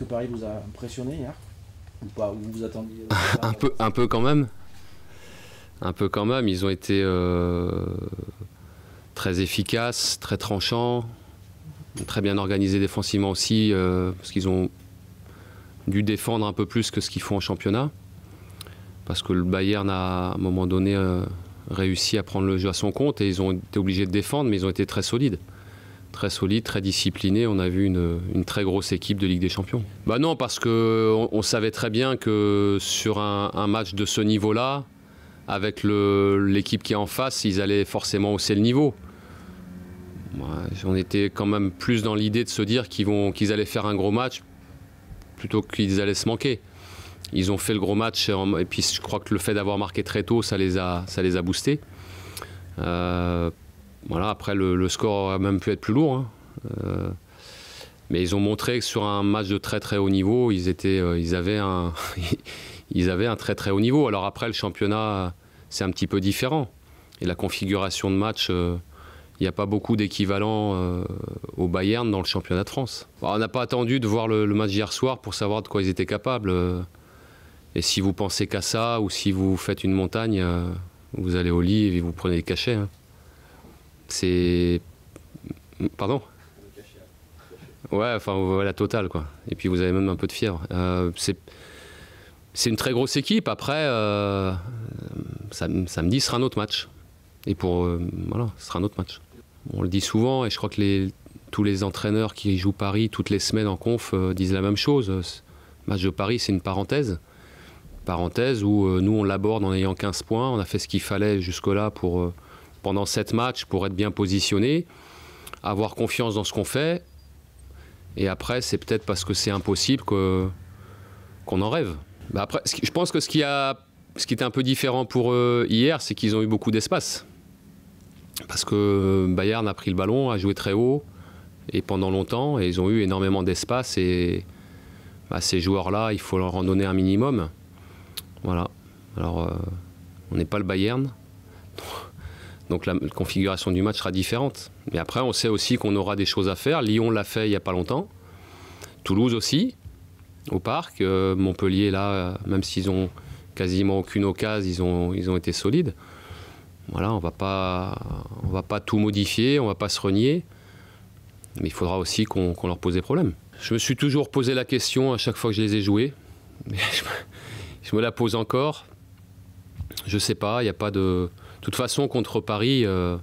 que Paris vous a impressionné hier? Ou pas? Ou vous attendiez un peu quand même. Un peu quand même. Ils ont été très efficaces, très tranchants, très bien organisés défensivement aussi, parce qu'ils ont dû défendre un peu plus que ce qu'ils font en championnat. Parce que le Bayern a, à un moment donné, réussi à prendre le jeu à son compte et ils ont été obligés de défendre, mais ils ont été très solides. Très solides, très disciplinés. On a vu une très grosse équipe de Ligue des Champions. Bah non, parce qu'on savait très bien que sur un match de ce niveau-là, avec l'équipe qui est en face, ils allaient forcément hausser le niveau. On était quand même plus dans l'idée de se dire qu'ils allaient faire un gros match plutôt qu'ils allaient se manquer. Ils ont fait le gros match et puis je crois que le fait d'avoir marqué très tôt, ça les a boostés. Voilà, après le score a même pu être plus lourd. Mais ils ont montré que sur un match de très très haut niveau, ils avaient un très très haut niveau. Alors après le championnat, c'est un petit peu différent. Et la configuration de match, il n'y a pas beaucoup d'équivalents au Bayern dans le championnat de France. On n'a pas attendu de voir le match d'hier soir pour savoir de quoi ils étaient capables. Et si vous pensez qu'à ça, ou si vous faites une montagne, vous allez au lit et vous prenez des cachets. C'est... Pardon ? Ouais, enfin, la totale, quoi. Et puis vous avez même un peu de fièvre. C'est une très grosse équipe. Après, samedi sera un autre match. Et voilà, ce sera un autre match. On le dit souvent, et je crois que tous les entraîneurs qui jouent Paris toutes les semaines en conf disent la même chose. Le match de Paris, c'est une parenthèse. Parenthèse où nous, on l'aborde en ayant 15 points. On a fait ce qu'il fallait jusque-là pendant 7 matchs pour être bien positionné, avoir confiance dans ce qu'on fait. Et après, c'est peut-être parce que c'est impossible qu'on en rêve. Après, je pense que ce qui était un peu différent pour eux hier, c'est qu'ils ont eu beaucoup d'espace. Parce que Bayern a pris le ballon, a joué très haut, et pendant longtemps, et ils ont eu énormément d'espace. Et ces joueurs-là, il faut leur en donner un minimum. Voilà. Alors, on n'est pas le Bayern. Donc la configuration du match sera différente. Mais après, on sait aussi qu'on aura des choses à faire. Lyon l'a fait il n'y a pas longtemps. Toulouse aussi, au Parc. Montpellier, là, même s'ils ont quasiment aucune occasion, ils ont été solides. Voilà, on va pas tout modifier, on ne va pas se renier. Mais il faudra aussi qu'on leur pose des problèmes. Je me suis toujours posé la question à chaque fois que je les ai joués. Mais je me la pose encore. Je ne sais pas, il n'y a pas de... De toute façon, contre Paris, il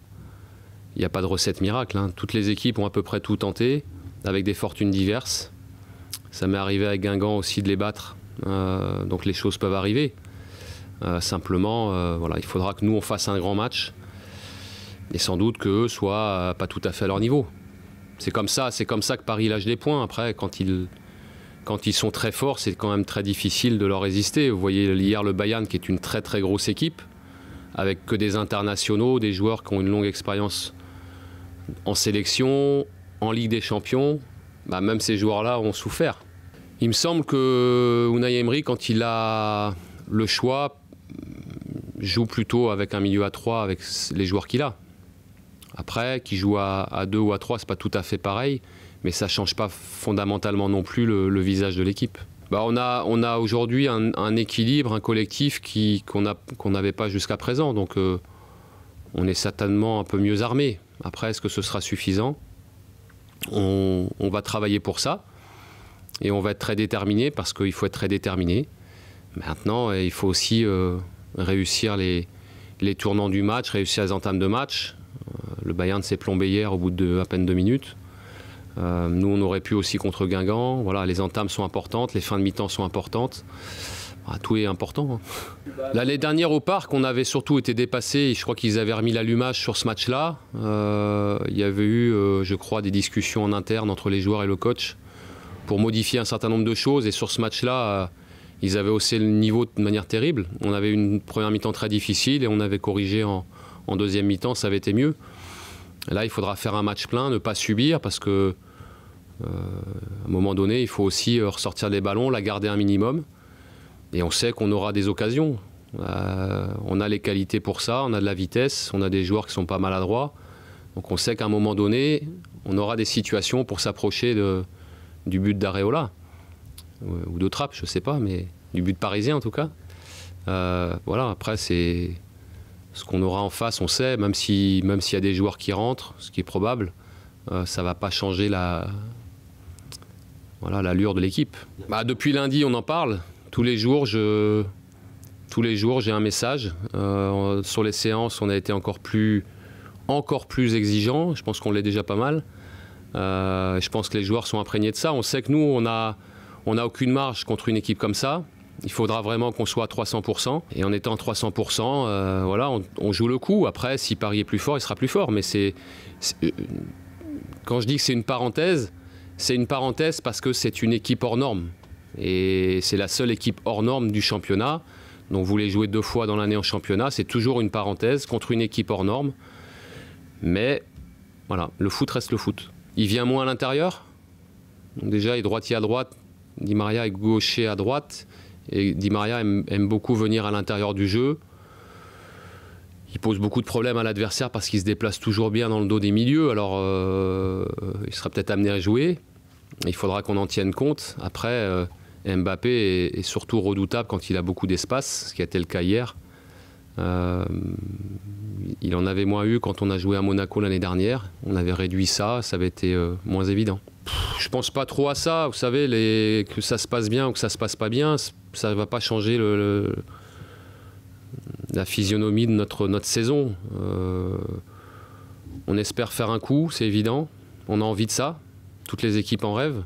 n'y a pas de recette miracle. Toutes les équipes ont à peu près tout tenté, avec des fortunes diverses. Ça m'est arrivé avec Guingamp aussi de les battre, donc les choses peuvent arriver. Simplement, voilà, il faudra que nous, on fasse un grand match, et sans doute qu'eux soient pas tout à fait à leur niveau. C'est comme ça que Paris lâche des points. Après, quand ils sont très forts, c'est quand même très difficile de leur résister. Vous voyez hier le Bayern, qui est une très très grosse équipe, avec que des internationaux, des joueurs qui ont une longue expérience en sélection, en Ligue des Champions, même ces joueurs-là ont souffert. Il me semble que Unai Emery, quand il a le choix, joue plutôt avec un milieu à 3 avec les joueurs qu'il a. Après, qu'il joue à 2 ou à 3, c'est pas tout à fait pareil, mais ça ne change pas fondamentalement non plus le visage de l'équipe. On a aujourd'hui un équilibre, un collectif qu'on n'avait pas jusqu'à présent. Donc on est certainement un peu mieux armé. Après, est-ce que ce sera suffisant ? On va travailler pour ça. Et on va être très déterminé, parce qu'il faut être très déterminé. Maintenant, il faut aussi réussir les tournants du match, réussir les entames de match. Le Bayern s'est plombé hier au bout de à peine 2 minutes. Nous, on aurait pu aussi contre Guingamp. Voilà, les entames sont importantes, les fins de mi-temps sont importantes. Tout est important. L'année dernière au Parc, on avait surtout été dépassés. Je crois qu'ils avaient remis l'allumage sur ce match-là. Il y avait eu, je crois, des discussions en interne entre les joueurs et le coach pour modifier un certain nombre de choses. Et sur ce match-là, ils avaient haussé le niveau de manière terrible. On avait eu une première mi-temps très difficile et on avait corrigé en deuxième mi-temps, ça avait été mieux. Là, il faudra faire un match plein, ne pas subir, parce que à un moment donné, il faut aussi ressortir des ballons, la garder un minimum. Et on sait qu'on aura des occasions. On a les qualités pour ça, on a de la vitesse, on a des joueurs qui sont pas maladroits. Donc on sait qu'à un moment donné, on aura des situations pour s'approcher du but d'Areola. ou de trappe, je ne sais pas, mais du but parisien en tout cas. Voilà, après c'est ce qu'on aura en face, on sait, même s'il y a des joueurs qui rentrent, ce qui est probable, ça ne va pas changer l'allure de l'équipe. Depuis lundi, on en parle. Tous les jours, j'ai un message. Sur les séances, on a été encore plus exigeant. Je pense qu'on l'est déjà pas mal. Je pense que les joueurs sont imprégnés de ça. On sait que nous, on n'a aucune marge contre une équipe comme ça. Il faudra vraiment qu'on soit à 300%. Et en étant à 300%, voilà, on joue le coup. Après, si Paris est plus fort, il sera plus fort. Mais quand je dis que c'est une parenthèse parce que c'est une équipe hors norme. Et c'est la seule équipe hors norme du championnat. Donc vous les jouez 2 fois dans l'année en championnat. C'est toujours une parenthèse contre une équipe hors norme. Mais voilà, le foot reste le foot. Il vient moins à l'intérieur. Déjà, il est droitier à droite. Di Maria est gaucher à droite. Et Di Maria aime beaucoup venir à l'intérieur du jeu. Il pose beaucoup de problèmes à l'adversaire parce qu'il se déplace toujours bien dans le dos des milieux. Alors, il sera peut-être amené à jouer. Il faudra qu'on en tienne compte. Après, Mbappé est surtout redoutable quand il a beaucoup d'espace, ce qui a été le cas hier. Il en avait moins eu quand on a joué à Monaco l'année dernière. On avait réduit ça, ça avait été moins évident. Je pense pas trop à ça. Vous savez, que ça se passe bien ou que ça se passe pas bien, ça ne va pas changer la physionomie de notre saison. On espère faire un coup, c'est évident. On a envie de ça. Toutes les équipes en rêvent.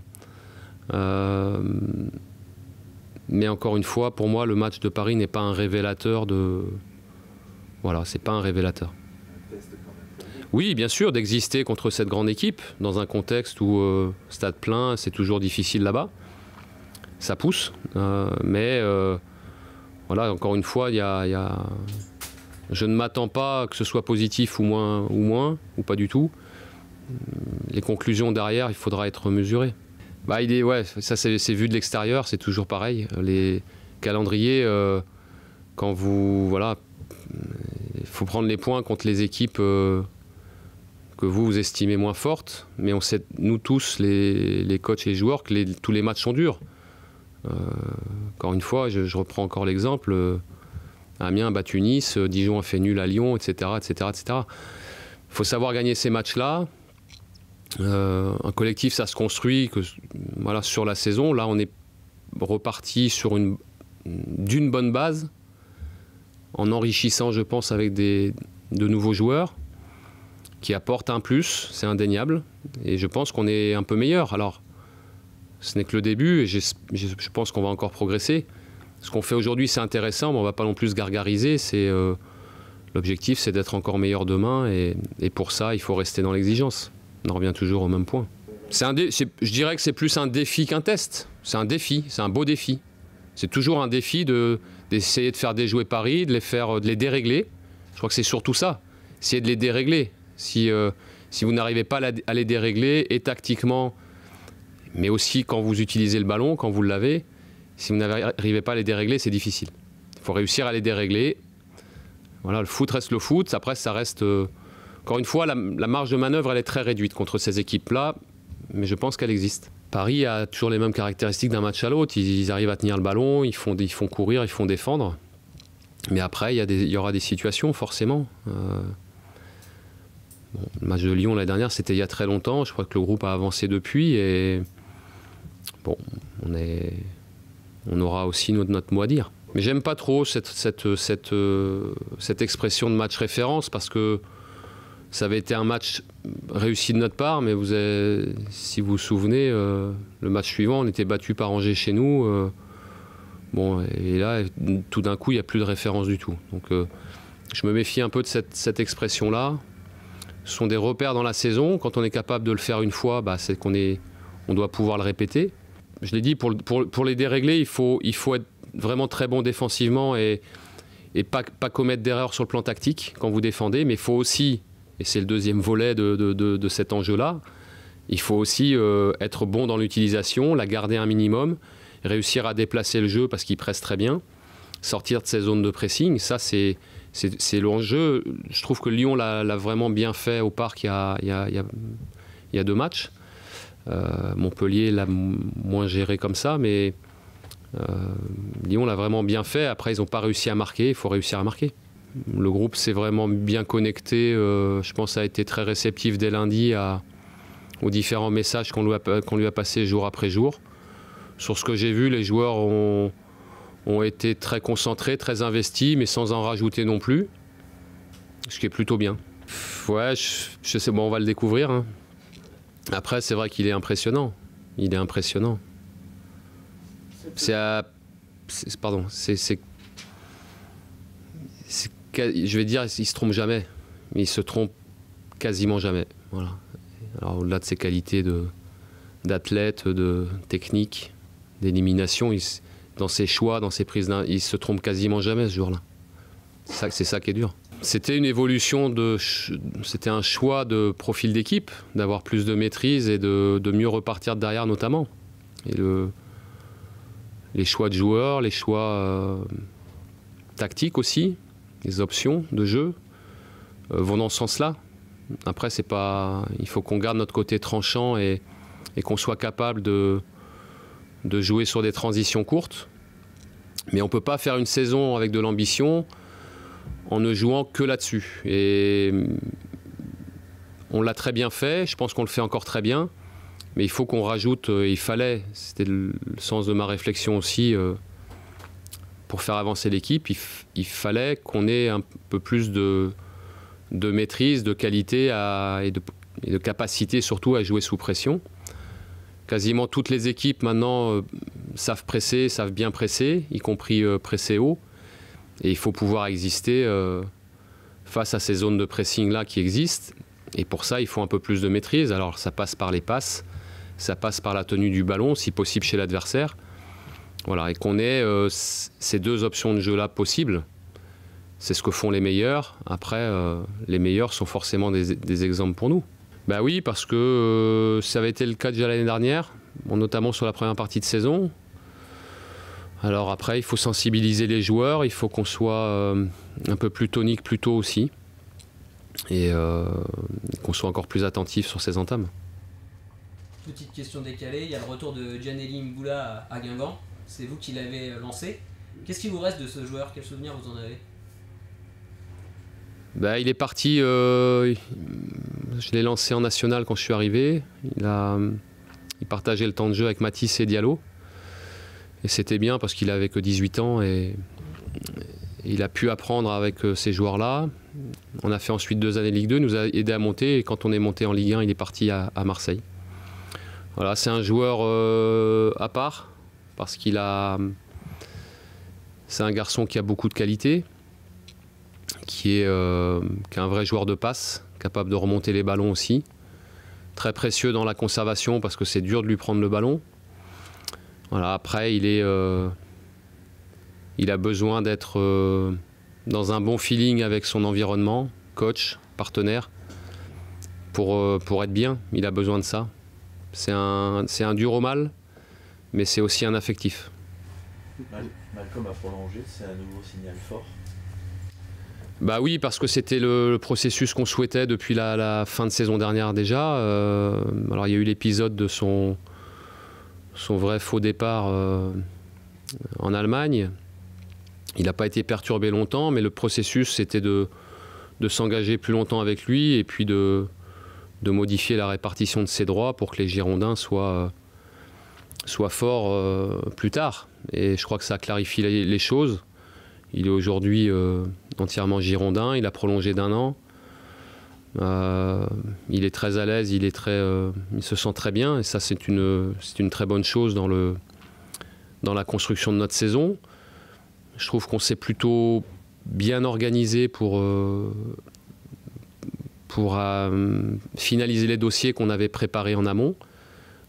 Mais encore une fois, pour moi, le match de Paris n'est pas un révélateur de... Voilà, c'est pas un révélateur. Oui, bien sûr, d'exister contre cette grande équipe, dans un contexte où stade plein, c'est toujours difficile là-bas. Ça pousse. Mais voilà, encore une fois, je ne m'attends pas que ce soit positif ou ou pas du tout. Les conclusions derrière, il faudra être mesuré. Ça c'est vu de l'extérieur, c'est toujours pareil. Les calendriers, quand il faut prendre les points contre les équipes que vous estimez moins fortes, mais on sait, nous tous, les coachs et les joueurs, que tous les matchs sont durs. Encore une fois, je reprends encore l'exemple, Amiens a battu Nice, Dijon a fait nul à Lyon, etc. etc., etc. Il faut savoir gagner ces matchs-là. Un collectif, ça se construit sur la saison. Là, on est reparti d'une bonne base, en enrichissant, je pense, avec de nouveaux joueurs qui apportent un plus, c'est indéniable. Et je pense qu'on est un peu meilleur. Alors, ce n'est que le début, et je pense qu'on va encore progresser. Ce qu'on fait aujourd'hui, c'est intéressant, mais on ne va pas non plus se gargariser. L'objectif, c'est d'être encore meilleur demain, et pour ça, il faut rester dans l'exigence. On en revient toujours au même point. Je dirais que c'est plus un défi qu'un test. C'est un défi, c'est un beau défi. C'est toujours un défi d'essayer de faire déjouer Paris, de les dérégler. Je crois que c'est surtout ça, essayer de les dérégler. Si vous n'arrivez pas à les dérégler, et tactiquement, mais aussi quand vous utilisez le ballon, quand vous l'avez, si vous n'arrivez pas à les dérégler, c'est difficile. Il faut réussir à les dérégler. Voilà, le foot reste le foot. Après, ça reste... Encore une fois, la marge de manœuvre, elle est très réduite contre ces équipes-là, mais je pense qu'elle existe. Paris a toujours les mêmes caractéristiques d'un match à l'autre. Ils arrivent à tenir le ballon, ils font courir, ils font défendre. Mais après, il y aura des situations, forcément. Le match de Lyon, l'année dernière, c'était il y a très longtemps. Je crois que le groupe a avancé depuis. Et bon, on aura aussi notre mot à dire. Mais j'aime pas trop cette expression de match référence, parce que ça avait été un match réussi de notre part, mais si vous vous souvenez, le match suivant, on était battu par Angers chez nous. Et là, tout d'un coup, il n'y a plus de référence du tout. Donc, je me méfie un peu de cette expression-là. Ce sont des repères dans la saison. Quand on est capable de le faire une fois, c'est on doit pouvoir le répéter. Je l'ai dit, pour les dérégler, il faut être vraiment très bon défensivement et pas commettre d'erreurs sur le plan tactique quand vous défendez, mais il faut aussi... Et c'est le deuxième volet de cet enjeu-là. Il faut aussi être bon dans l'utilisation, la garder un minimum, réussir à déplacer le jeu parce qu'il presse très bien, sortir de ces zones de pressing. Ça, c'est l'enjeu. Je trouve que Lyon l'a vraiment bien fait au Parc il y a 2 matchs. Montpellier l'a moins géré comme ça, mais Lyon l'a vraiment bien fait. Après, ils n'ont pas réussi à marquer. Il faut réussir à marquer. Le groupe s'est vraiment bien connecté. Je pense a été très réceptif dès lundi aux différents messages qu'on lui a passés jour après jour. Sur ce que j'ai vu, les joueurs ont été très concentrés, très investis, mais sans en rajouter non plus. Ce qui est plutôt bien. Ouais, je sais, bon, on va le découvrir. Hein. Après, c'est vrai qu'il est impressionnant. Il est impressionnant. Pardon, je vais dire, il se trompe jamais. Mais il se trompe quasiment jamais. Voilà. Alors, au-delà de ses qualités d'athlète, de technique, d'élimination, dans ses choix, dans ses prises, il se trompe quasiment jamais ce jour-là. C'est ça qui est dur. C'était une évolution, c'était un choix de profil d'équipe, d'avoir plus de maîtrise et de mieux repartir de derrière notamment. Et les choix de joueurs, les choix tactiques aussi, les options de jeu vont dans ce sens-là. Après, il faut qu'on garde notre côté tranchant et qu'on soit capable de jouer sur des transitions courtes. Mais on ne peut pas faire une saison avec de l'ambition en ne jouant que là-dessus. Et on l'a très bien fait, je pense qu'on le fait encore très bien, mais il faut qu'on rajoute, c'était le sens de ma réflexion aussi, pour faire avancer l'équipe, il fallait qu'on ait un peu plus de maîtrise, de qualité et de capacité surtout à jouer sous pression. Quasiment toutes les équipes maintenant savent presser, savent bien presser, y compris presser haut. Et il faut pouvoir exister face à ces zones de pressing-là qui existent. Et pour ça, il faut un peu plus de maîtrise. Alors ça passe par les passes, ça passe par la tenue du ballon, si possible chez l'adversaire. Voilà, et qu'on ait ces deux options de jeu-là possibles. C'est ce que font les meilleurs. Après, les meilleurs sont forcément des exemples pour nous. Bah oui, parce que ça avait été le cas déjà l'année dernière, notamment sur la première partie de saison. Alors après, il faut sensibiliser les joueurs, il faut qu'on soit un peu plus tonique plus tôt aussi. Et qu'on soit encore plus attentif sur ces entames. Petite question décalée, il y a le retour de Giannelli Mboula à Guingamp. C'est vous qui l'avez lancé. Qu'est-ce qui vous reste de ce joueur? Quel souvenir vous en avez? Bah, il est parti, je l'ai lancé en national quand je suis arrivé. Il partageait le temps de jeu avec Matisse et Diallo. Et c'était bien parce qu'il avait que 18 ans et il a pu apprendre avec ces joueurs-là. On a fait ensuite 2 années Ligue 2, il nous a aidé à monter. Et quand on est monté en Ligue 1, il est parti à Marseille. Voilà, c'est un joueur à part parce c'est un garçon qui a beaucoup de qualité, qui est un vrai joueur de passe, capable de remonter les ballons aussi. Très précieux dans la conservation parce que c'est dur de lui prendre le ballon. Voilà, après, il a besoin d'être dans un bon feeling avec son environnement, coach, partenaire, pour être bien. Il a besoin de ça. C'est un dur au mal, mais c'est aussi un affectif. Malcolm a prolongé, c'est un nouveau signal fort. Bah oui, parce que c'était le processus qu'on souhaitait depuis la fin de saison dernière déjà. Alors il y a eu l'épisode de son vrai faux départ en Allemagne. Il n'a pas été perturbé longtemps, mais le processus c'était de s'engager plus longtemps avec lui et puis de modifier la répartition de ses droits pour que les Girondins soient forts plus tard. Et je crois que ça clarifie les choses. Il est aujourd'hui entièrement girondin, il a prolongé d'1 an. Il est très à l'aise, il se sent très bien et ça c'est une très bonne chose dans la construction de notre saison. Je trouve qu'on s'est plutôt bien organisé pour finaliser les dossiers qu'on avait préparés en amont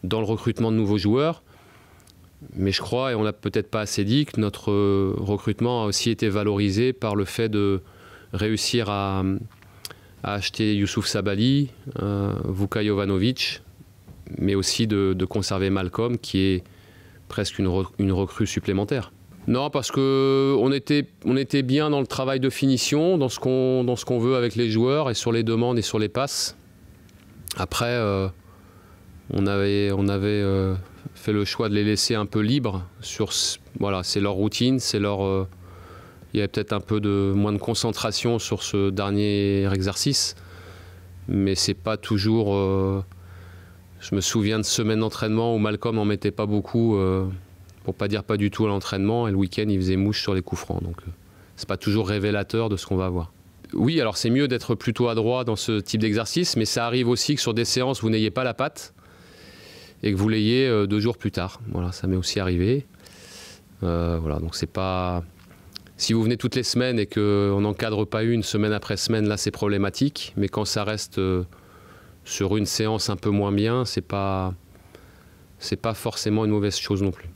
dans le recrutement de nouveaux joueurs. Mais je crois, et on l'a peut-être pas assez dit, que notre recrutement a aussi été valorisé par le fait de réussir à acheter Youssouf Sabaly, Vuka Jovanovic, mais aussi de conserver Malcolm, qui est presque une recrue supplémentaire. Non, parce qu'on était bien dans le travail de finition, dans ce qu'on veut avec les joueurs, et sur les demandes et sur les passes. Après, on avait fait le choix de les laisser un peu libres sur, voilà, c'est leur routine, c'est leur, il y a peut-être un peu moins de concentration sur ce dernier exercice, mais c'est pas toujours. Je me souviens de semaines d'entraînement où Malcolm en mettait pas beaucoup, pour pas dire pas du tout à l'entraînement, et le week-end il faisait mouche sur les coups francs, donc c'est pas toujours révélateur de ce qu'on va avoir. Oui, alors c'est mieux d'être plutôt adroit dans ce type d'exercice, mais ça arrive aussi que sur des séances vous n'ayez pas la patte et que vous l'ayez 2 jours plus tard. Voilà, ça m'est aussi arrivé. Voilà, donc c'est pas. Si vous venez toutes les semaines et qu'on n'encadre pas une semaine après semaine, là c'est problématique. Mais quand ça reste sur une séance un peu moins bien, c'est pas forcément une mauvaise chose non plus.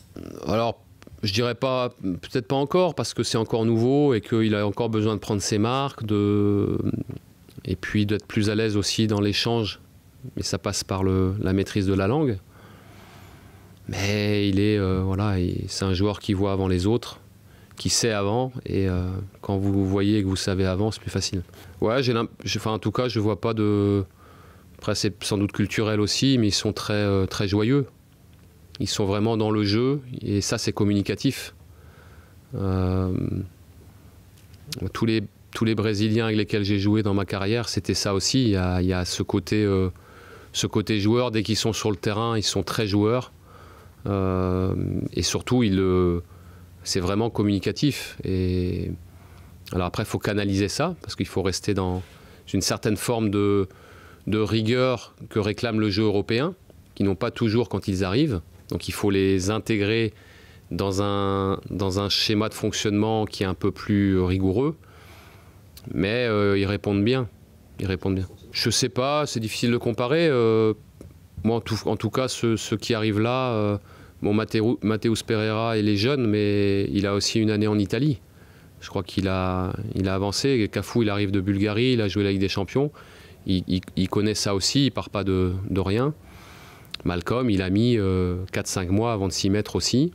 Alors, je dirais pas, peut-être pas encore, parce que c'est encore nouveau et qu'il a encore besoin de prendre ses marques, et puis d'être plus à l'aise aussi dans l'échange. Et ça passe par la maîtrise de la langue. Mais il est, voilà, c'est un joueur qui voit avant les autres, qui sait avant, et quand vous voyez et que vous savez avant, c'est plus facile. Ouais, en tout cas, je vois pas de. Après, c'est sans doute culturel aussi, mais ils sont très, très joyeux. Ils sont vraiment dans le jeu, et ça, c'est communicatif. Tous les Brésiliens avec lesquels j'ai joué dans ma carrière, c'était ça aussi. Il y a ce côté joueur. Dès qu'ils sont sur le terrain, ils sont très joueurs. Et surtout, c'est vraiment communicatif. Et alors après, il faut canaliser ça, parce qu'il faut rester dans une certaine forme de rigueur que réclame le jeu européen, qui n'ont pas toujours quand ils arrivent. Donc il faut les intégrer dans un schéma de fonctionnement qui est un peu plus rigoureux. Mais ils répondent bien. Je sais pas, c'est difficile de comparer. Moi, en tout cas, ceux qui arrivent là, Matheus Pereira, il est jeune, mais il a aussi une année en Italie. Je crois qu'il a avancé. Cafu, il arrive de Bulgarie, il a joué la Ligue des Champions. Il connaît ça aussi, il part pas de rien. Malcolm, il a mis 4-5 mois avant de s'y mettre aussi.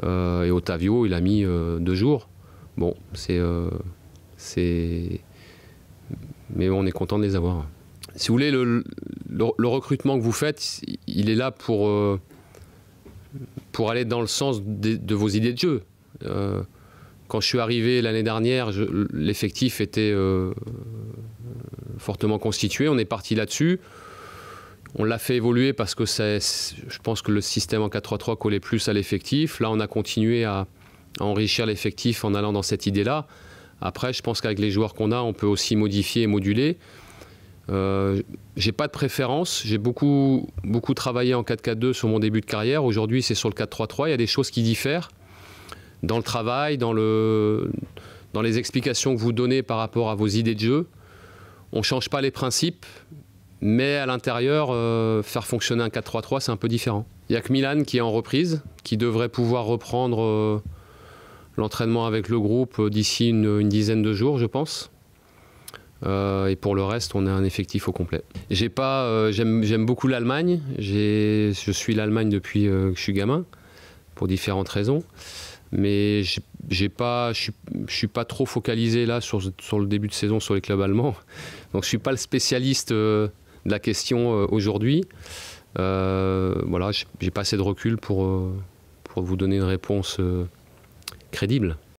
Et Otavio, il a mis 2 jours. Bon, mais on est content de les avoir. Si vous voulez, le recrutement que vous faites, il est là pour aller dans le sens de vos idées de jeu. Quand je suis arrivé l'année dernière, l'effectif était fortement constitué. On est parti là-dessus. On l'a fait évoluer parce que je pense que le système en 4-3-3 collait plus à l'effectif. Là, on a continué à enrichir l'effectif en allant dans cette idée-là. Après, je pense qu'avec les joueurs qu'on a, on peut aussi modifier et moduler. J'ai pas de préférence. J'ai beaucoup travaillé en 4-4-2 sur mon début de carrière. Aujourd'hui, c'est sur le 4-3-3. Il y a des choses qui diffèrent dans le travail, dans les explications que vous donnez par rapport à vos idées de jeu. On ne change pas les principes. Mais à l'intérieur, faire fonctionner un 4-3-3, c'est un peu différent. Il n'y a que Milan qui est en reprise, qui devrait pouvoir reprendre l'entraînement avec le groupe d'ici une dizaine de jours, je pense. Et pour le reste, on a un effectif au complet. J'aime beaucoup l'Allemagne. Je suis l'Allemagne depuis que je suis gamin, pour différentes raisons. Mais je suis pas trop focalisé là sur le début de saison sur les clubs allemands. Donc je ne suis pas le spécialiste de la question aujourd'hui. Voilà, j'ai pas assez de recul pour vous donner une réponse crédible.